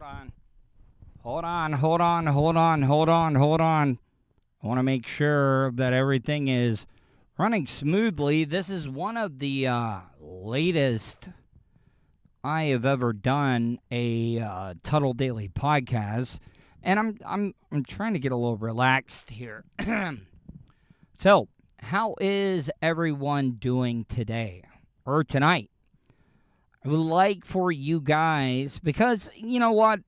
I want to make sure that everything is running smoothly. This is one of the latest I have ever done a Tuddle Daily podcast, and I'm trying to get a little relaxed here. So, how is everyone doing today or tonight? I would like for you guys, because you know what?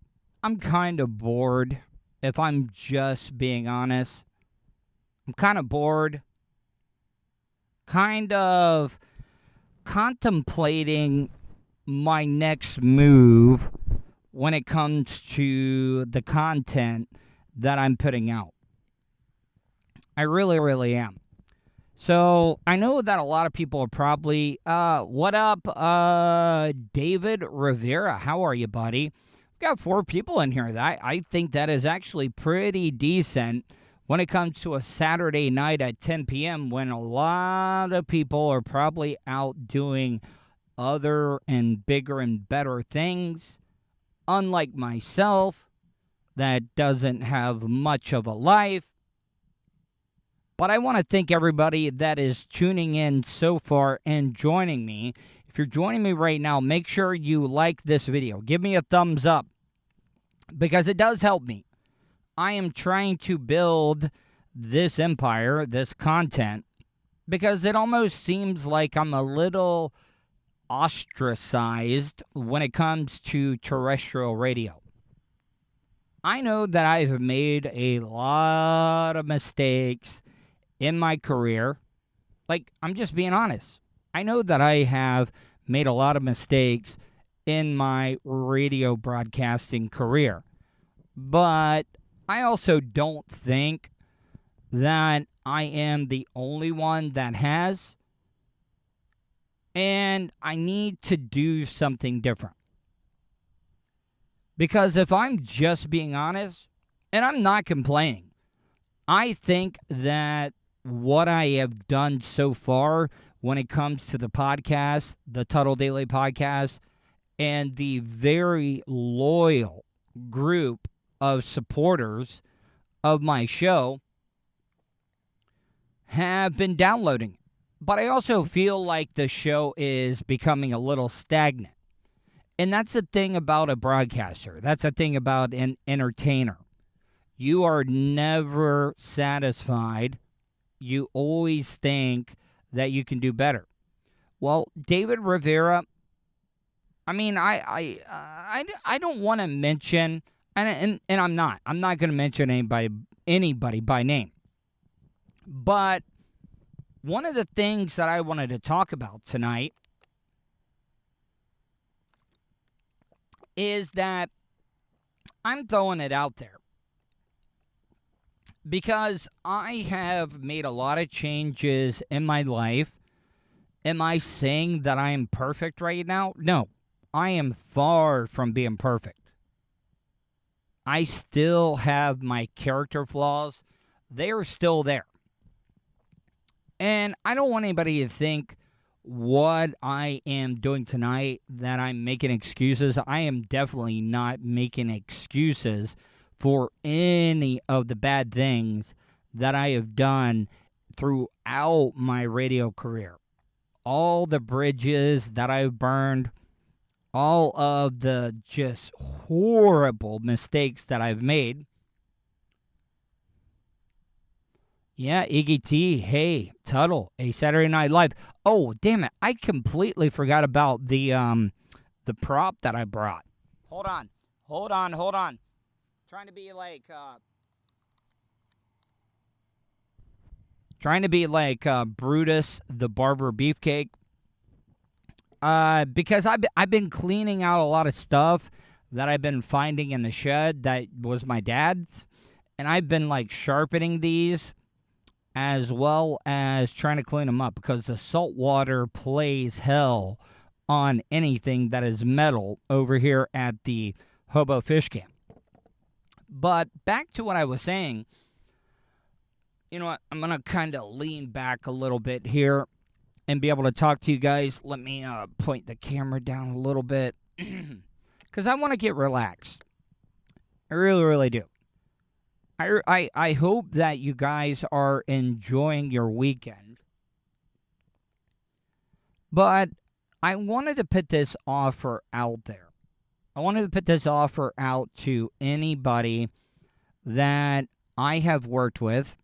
I'm kind of bored, if I'm just being honest. I'm kind of bored, kind of contemplating my next move when it comes to the content that I'm putting out. I really, really am. So I know that a lot of people are probably, what up, David Rivera? How are you, buddy? We've got 4 people in here. I think that is actually pretty decent when it comes to a Saturday night at 10 p.m. when a lot of people are probably out doing other and bigger and better things. Unlike myself, that doesn't have much of a life. But I want to thank everybody that is tuning in so far and joining me. If you're joining me right now, make sure you like this video. Give me a thumbs up because it does help me. I am trying to build this empire, this content, because it almost seems like I'm a little ostracized when it comes to terrestrial radio. I know that I've made a lot of mistakes in my career. Like, I'm just being honest. I know that I have made a lot of mistakes in my radio broadcasting career. But I also don't think that I am the only one that has. And I need to do something different. Because if I'm just being honest, and I'm not complaining, I think that what I have done so far when it comes to the podcast, the Tuddle Daily podcast, and the very loyal group of supporters of my show have been downloading it. But I also feel like the show is becoming a little stagnant. And that's the thing about a broadcaster. That's the thing about an entertainer. You are never satisfied. You always think that you can do better. Well, David Rivera, I mean, I don't want to mention, and I'm not going to mention anybody by name. But one of the things that I wanted to talk about tonight is that I'm throwing it out there because I have made a lot of changes in my life. Am I saying that I am perfect right now? No, I am far from being perfect. I still have my character flaws. They are still there. And I don't want anybody to think what I am doing tonight that I'm making excuses. I am definitely not making excuses for any of the bad things that I have done throughout my radio career. All the bridges that I've burned, all of the just horrible mistakes that I've made. Yeah, Iggy T, hey, Tuddle, a Saturday Night Live. Oh, damn it, I completely forgot about the prop that I brought. Hold on. Trying to be like Brutus the Barber Beefcake. Because I've been cleaning out a lot of stuff that I've been finding in the shed that was my dad's, and I've been like sharpening these as well as trying to clean them up because the salt water plays hell on anything that is metal over here at the Hobo Fish Camp. But back to what I was saying, you know what, I'm going to kind of lean back a little bit here and be able to talk to you guys. Let me point the camera down a little bit because I want to get relaxed. I really, really do. I hope that you guys are enjoying your weekend. But I wanted to put this offer out there. I wanted to put this offer out to anybody that I have worked with.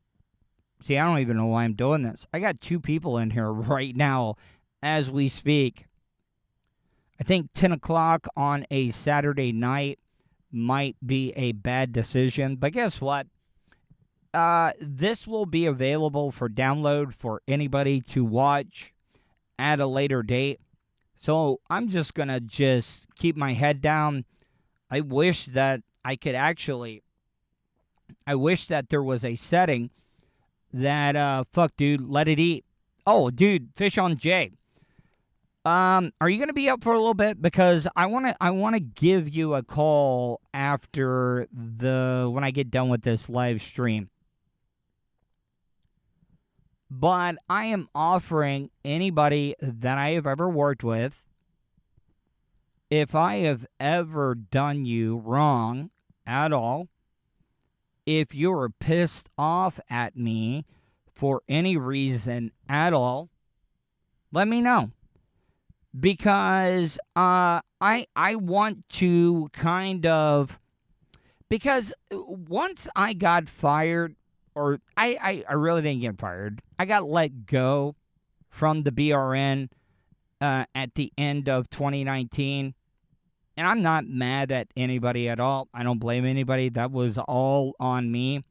See, I don't even know why I'm doing this. I got 2 people in here right now as we speak. I think 10 o'clock on a Saturday night might be a bad decision. But guess what? This will be available for download for anybody to watch at a later date. So I'm just going to keep my head down. I wish that there was a setting that, fuck, dude, let it eat. Oh, dude, Fish on J. Are you going to be up for a little bit? Because I want to give you a call after when I get done with this live stream. But I am offering anybody that I have ever worked with, if I have ever done you wrong at all, if you're pissed off at me for any reason at all, let me know. Because I want to because once I got fired, or I really didn't get fired. I got let go from the BRN at the end of 2019. And I'm not mad at anybody at all. I don't blame anybody. That was all on me.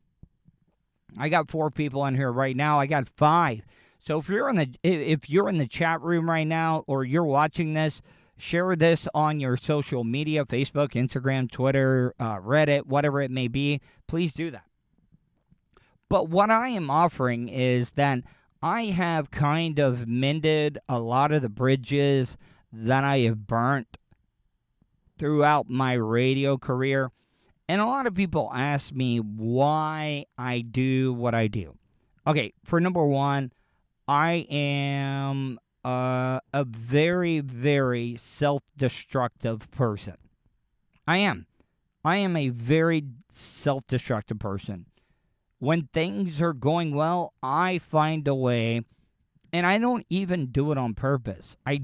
I got 4 people in here right now. I got 5. So if you're in the chat room right now, or you're watching this, share this on your social media, Facebook, Instagram, Twitter, Reddit, whatever it may be. Please do that. But what I am offering is that I have kind of mended a lot of the bridges that I have burnt throughout my radio career. And a lot of people ask me why I do what I do. Okay, for number one, I am a very, very self-destructive person. I am a very self-destructive person. When things are going well, I find a way, and I don't even do it on purpose. I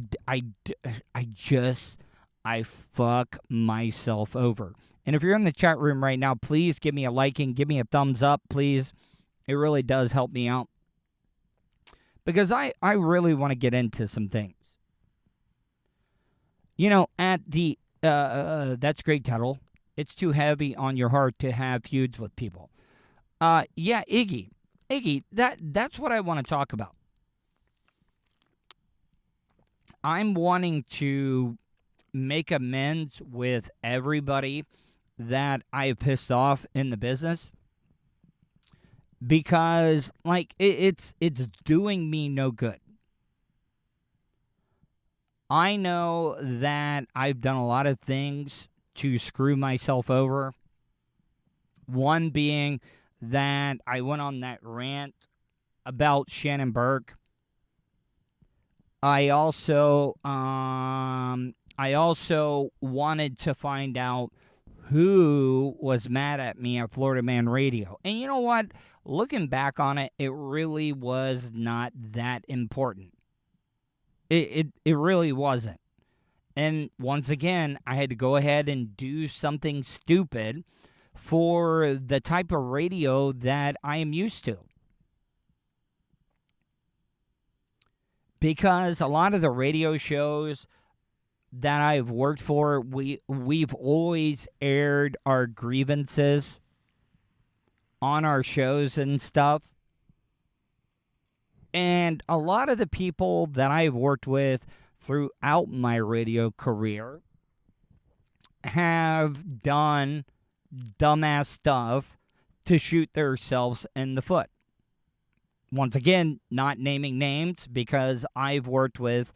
fuck myself over. And if you're in the chat room right now, please give me a like and give me a thumbs up, please. It really does help me out. Because I really want to get into some things. You know, at the, that's great, Tuddle. It's too heavy on your heart to have feuds with people. Yeah, Iggy, that's what I want to talk about. I'm wanting to make amends with everybody that I have pissed off in the business, because like it's doing me no good. I know that I've done a lot of things to screw myself over. One being that I went on that rant about Shannon Burke. I also wanted to find out who was mad at me at Florida Man Radio. And you know what? Looking back on it, it really was not that important. It really wasn't. And once again, I had to go ahead and do something stupid for the type of radio that I am used to. Because a lot of the radio shows that I've worked for, we've always aired our grievances on our shows and stuff. And a lot of the people that I've worked with throughout my radio career have done dumbass stuff to shoot themselves in the foot. Once again, not naming names, because I've worked with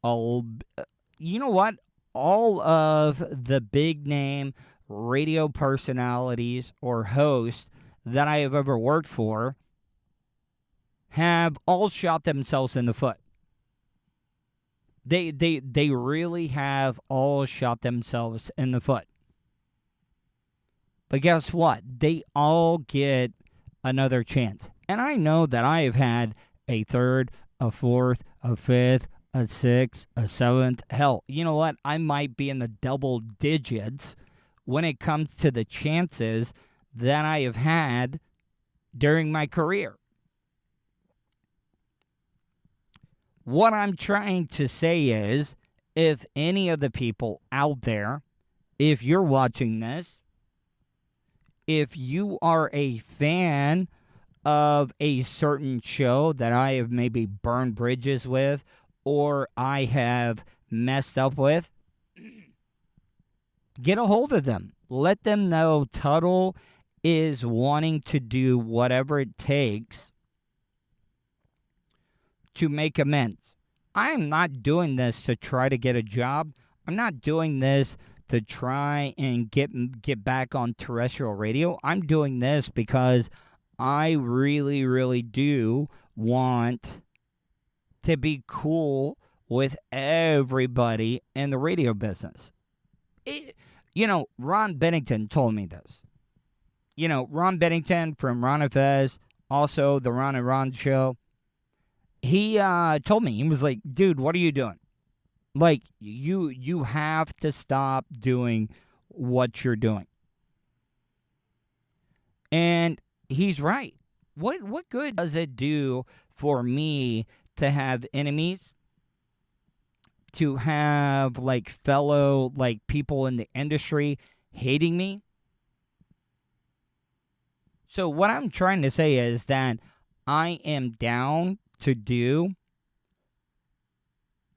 you know what? All of the big name radio personalities or hosts that I have ever worked for have all shot themselves in the foot. They really have all shot themselves in the foot. But guess what? They all get another chance. And I know that I have had a third, a fourth, a fifth, a sixth, a seventh. Hell, you know what? I might be in the double digits when it comes to the chances that I have had during my career. What I'm trying to say is, if any of the people out there, if you're watching this, if you are a fan of a certain show that I have maybe burned bridges with or I have messed up with, get a hold of them. Let them know Tuddle is wanting to do whatever it takes to make amends. I am not doing this to try to get a job. I'm not doing this to try and get back on terrestrial radio. I'm doing this because I really, really do want to be cool with everybody in the radio business. Ron Bennington told me this. Ron Bennington from Ron and Fez, also the Ron and Ron show. He told me, he was like, dude, what are you doing? Like, you have to stop doing what you're doing. And he's right. What good does it do for me to have enemies? To have, like, fellow, like, people in the industry hating me? So what I'm trying to say is that I am down to do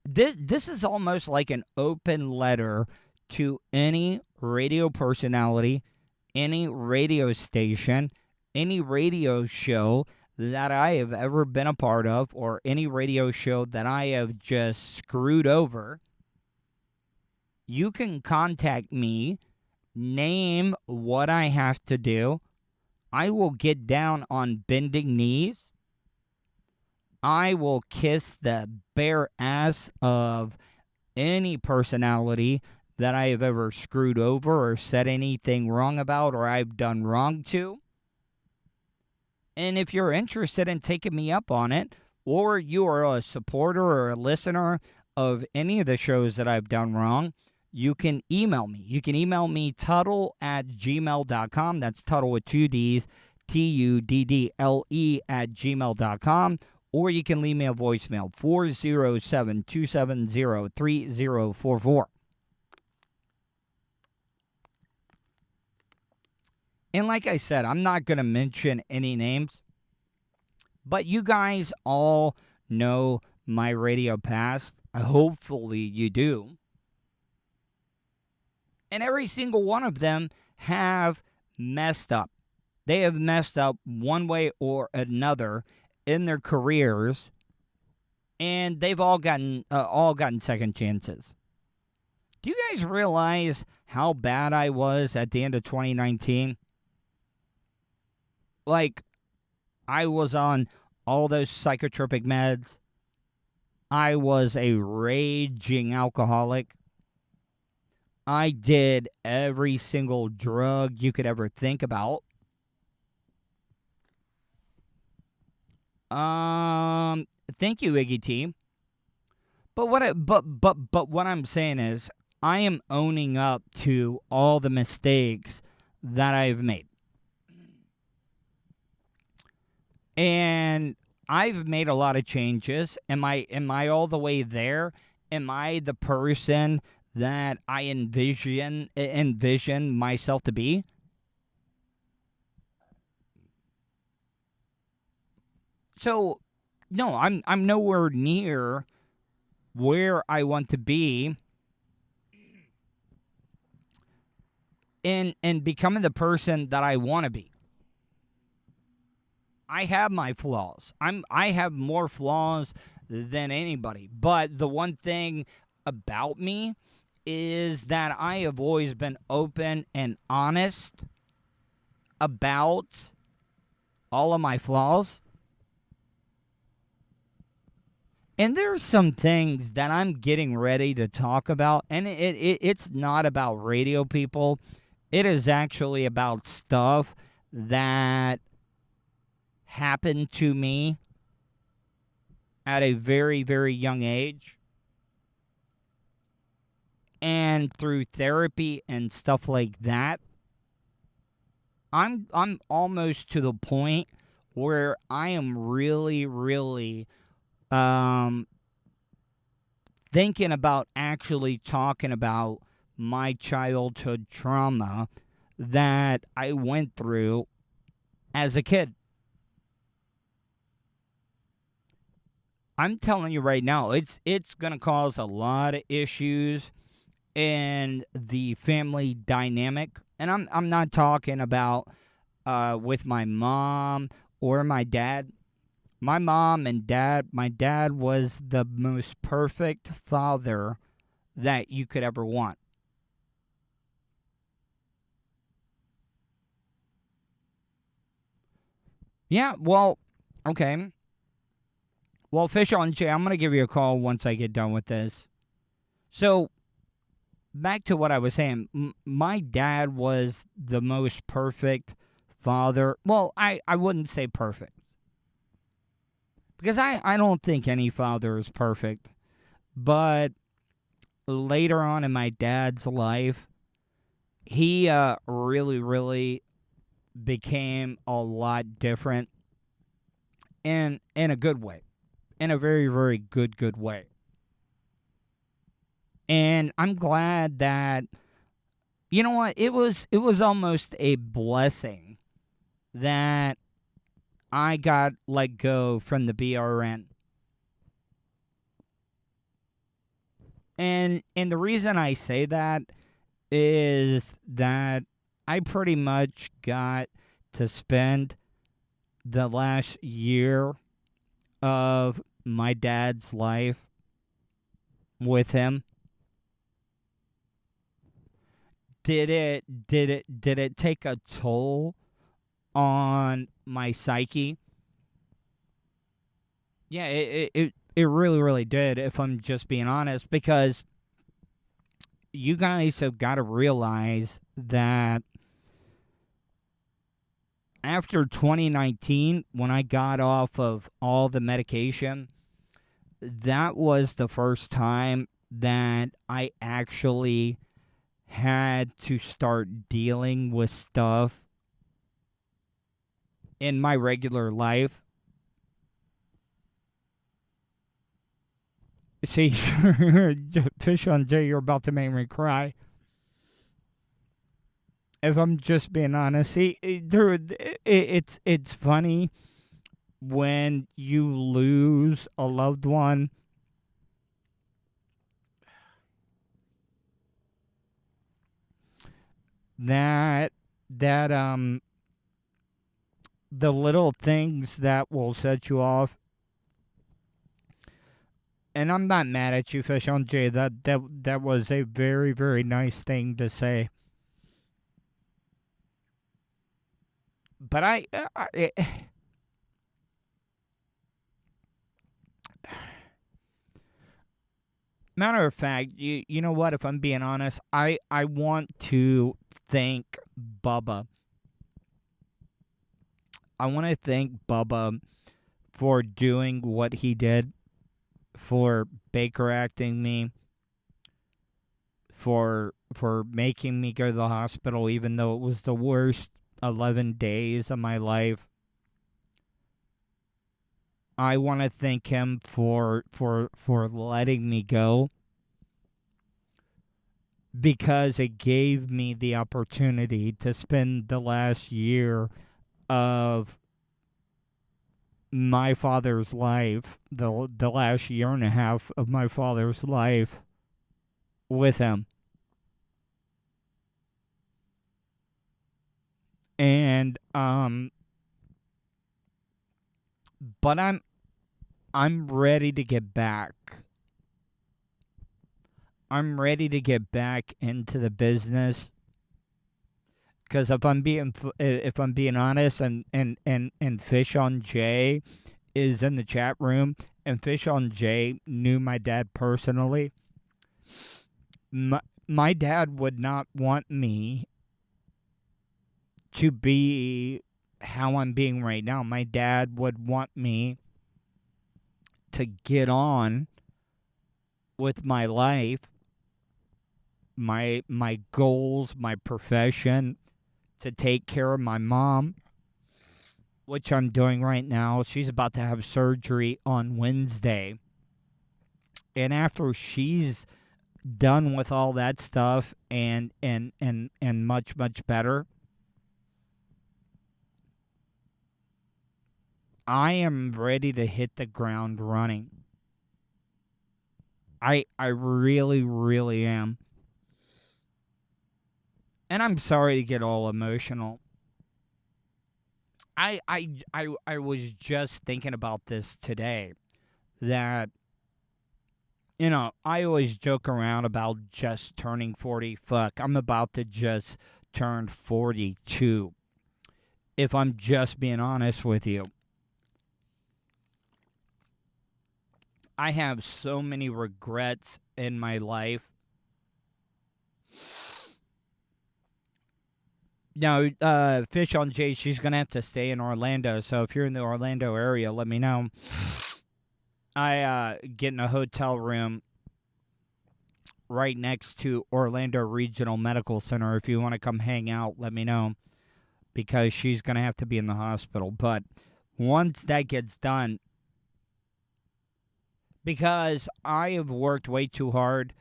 this is almost like an open letter to any radio personality, any radio station, any radio show that I have ever been a part of, or any radio show that I have just screwed over. You can contact me, name what I have to do. I will get down on bending knees. I will kiss the bare ass of any personality that I have ever screwed over or said anything wrong about or I've done wrong to. And if you're interested in taking me up on it, or you are a supporter or a listener of any of the shows that I've done wrong, you can email me. You can email me tuddle@gmail.com. That's Tuddle with two D's, TUDDLE@gmail.com. Or you can leave me a voicemail, 407-270-3044. And like I said, I'm not going to mention any names, but you guys all know my radio past. Hopefully you do. And every single one of them have messed up. They have messed up one way or another in their careers, and they've all gotten second chances. Do you guys realize how bad I was at the end of 2019? Like, I was on all those psychotropic meds. I was a raging alcoholic. I did every single drug you could ever think about. Thank you, Iggy T. But what I'm saying is, I am owning up to all the mistakes that I've made. And I've made a lot of changes. Am I all the way there? Am I the person that I envision myself to be? So, no, I'm nowhere near where I want to be in becoming the person that I want to be. I have my flaws. I have more flaws than anybody. But the one thing about me is that I have always been open and honest about all of my flaws. And there's some things that I'm getting ready to talk about, and it's not about radio people. It is actually about stuff that happened to me at a very, very young age. And through therapy and stuff like that, I'm almost to the point where I am really, really thinking about actually talking about my childhood trauma that I went through as a kid. I'm telling you right now, it's gonna cause a lot of issues in the family dynamic, and I'm not talking about with my mom or my dad. My mom and dad, my dad was the most perfect father that you could ever want. Yeah, well, okay. Well, Fish on Jay, I'm going to give you a call once I get done with this. So, back to what I was saying. My dad was the most perfect father. Well, I wouldn't say perfect. Because I don't think any father is perfect. But later on in my dad's life, he really, really became a lot different in a good way. In a very, very good way. And I'm glad that, you know what, it was almost a blessing that I got let go from the BRN. And the reason I say that is that I pretty much got to spend the last year of my dad's life with him. Did it take a toll on my psyche? Yeah, it really, really did, if I'm just being honest, because you guys have got to realize that after 2019, when I got off of all the medication, that was the first time that I actually had to start dealing with stuff in my regular life. See, Fish on J, you're about to make me cry. If I'm just being honest, see, it's funny when you lose a loved one. That the little things that will set you off. And I'm not mad at you, Fish on J. That was a very, very nice thing to say. But matter of fact, you know what? If I'm being honest, I want to thank Bubba. I want to thank Bubba for doing what he did, for Baker acting me, for making me go to the hospital, even though it was the worst 11 days of my life. I want to thank him for letting me go, because it gave me the opportunity to spend the last year of my father's life, the last year and a half of my father's life with him. And but I'm ready to get back. I'm ready to get back into the business, because if I'm being honest, and Fish on J is in the chat room, and Fish on J knew my dad personally. My dad would not want me to be how I'm being right now. My dad would want me to get on with my life, my goals, my profession, to take care of my mom, which I'm doing right now. She's about to have surgery on Wednesday. And after she's done with all that stuff and much, much better, I am ready to hit the ground running. I really, really am. And I'm sorry to get all emotional. I was just thinking about this today, that, you know, I always joke around about just turning 40. Fuck, I'm about to just turn 42. If I'm just being honest with you. I have so many regrets in my life. Now, Fish on Jay, she's going to have to stay in Orlando. So if you're in the Orlando area, let me know. I get in a hotel room right next to Orlando Regional Medical Center. If you want to come hang out, let me know, because she's going to have to be in the hospital. But once that gets done, because I have worked way too hard,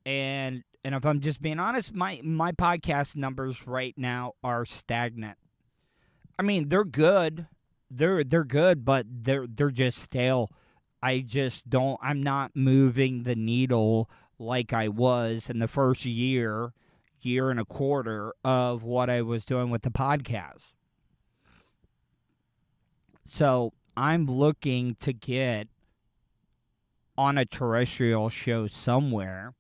and if I'm just being honest, my podcast numbers right now are stagnant. I mean, they're good. They're good, but they're just stale. I'm not moving the needle like I was in the first year and a quarter of what I was doing with the podcast. So I'm looking to get on a terrestrial show somewhere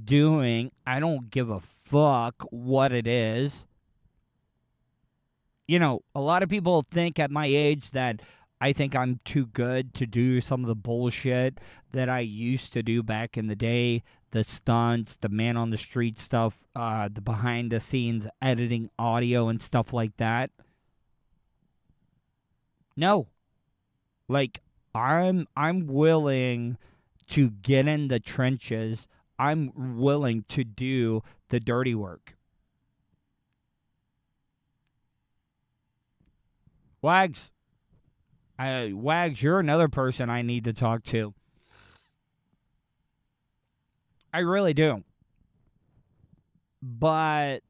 doing, I don't give a fuck what it is. You know, a lot of people think at my age that I think I'm too good to do some of the bullshit that I used to do back in the day. The stunts, the man on the street stuff, the behind the scenes editing audio and stuff like that. No. Like, I'm willing to get in the trenches. I'm willing to do the dirty work. Wags, you're another person I need to talk to. I really do. But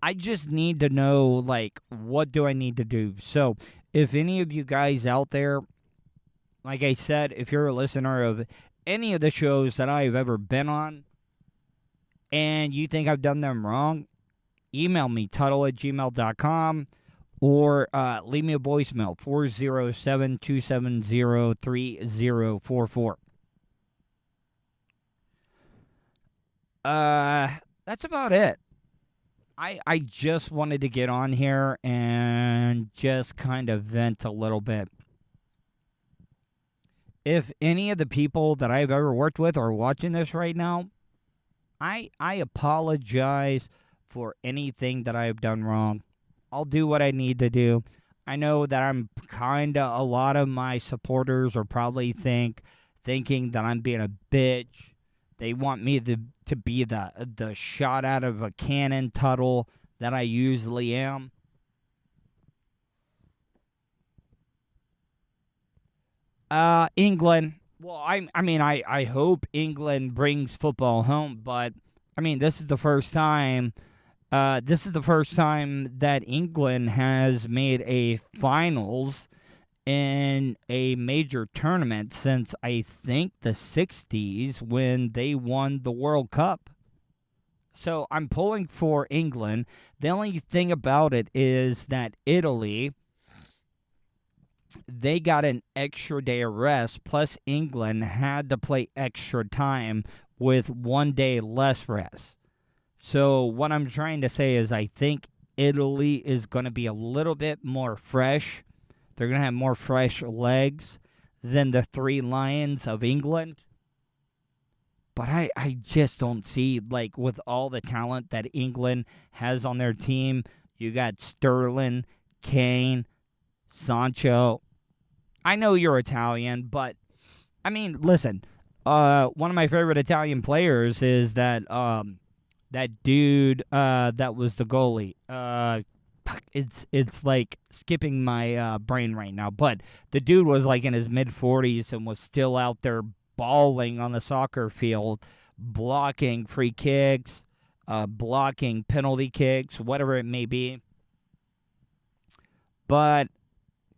I just need to know, like, what do I need to do? So, if any of you guys out there, like I said, if you're a listener of any of the shows that I've ever been on, and you think I've done them wrong, email me, tuddle@gmail.com, or leave me a voicemail, 407-270-3044. That's about it. I just wanted to get on here and just kind of vent a little bit. If any of the people that I've ever worked with are watching this right now, I apologize for anything that I've done wrong. I'll do what I need to do. I know that I'm a lot of my supporters are probably thinking that I'm being a bitch. They want me to be the shot out of a cannon Tuddle that I usually am. England. Well, I hope England brings football home, but I mean, this is the first time that England has made a finals in a major tournament since, I think, the 60s when they won the World Cup. So I'm pulling for England. The only thing about it is that Italy, they got an extra day of rest, plus England had to play extra time with 1 day less rest. So what I'm trying to say is I think Italy is going to be a little bit more fresh. They're going to have more fresh legs than the Three Lions of England. But I just don't see, like, with all the talent that England has on their team, You got Sterling, Kane, Sancho. I know you're Italian, but I mean, listen. One of my favorite Italian players is that that dude that was the goalie. It's like skipping my brain right now, but the dude was like in his mid-40s and was still out there balling on the soccer field, blocking free kicks, blocking penalty kicks, whatever it may be. But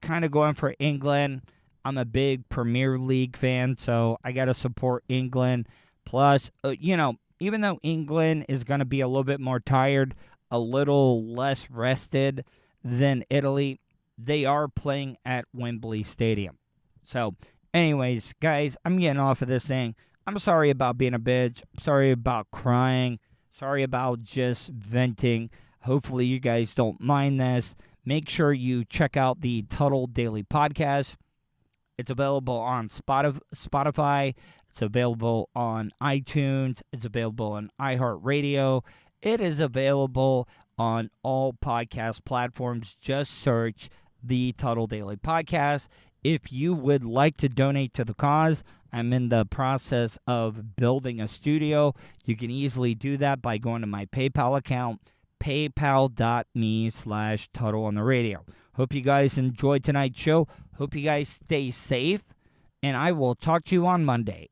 kind of going for England. I'm a big Premier League fan, so I got to support England. Plus, even though England is going to be a little bit more tired, a little less rested than Italy, they are playing at Wembley Stadium. So, anyways, guys, I'm getting off of this thing. I'm sorry about being a bitch. I'm sorry about crying. Sorry about just venting. Hopefully, you guys don't mind this. Make sure you check out the Tuddle Daily Podcast. It's available on Spotify. It's available on iTunes. It's available on iHeartRadio. It is available on all podcast platforms. Just search the Tuddle Daily Podcast. If you would like to donate to the cause, I'm in the process of building a studio. You can easily do that by going to my PayPal account, paypal.me/Tuddle on the radio. Hope you guys enjoyed tonight's show. Hope you guys stay safe, and I will talk to you on Monday.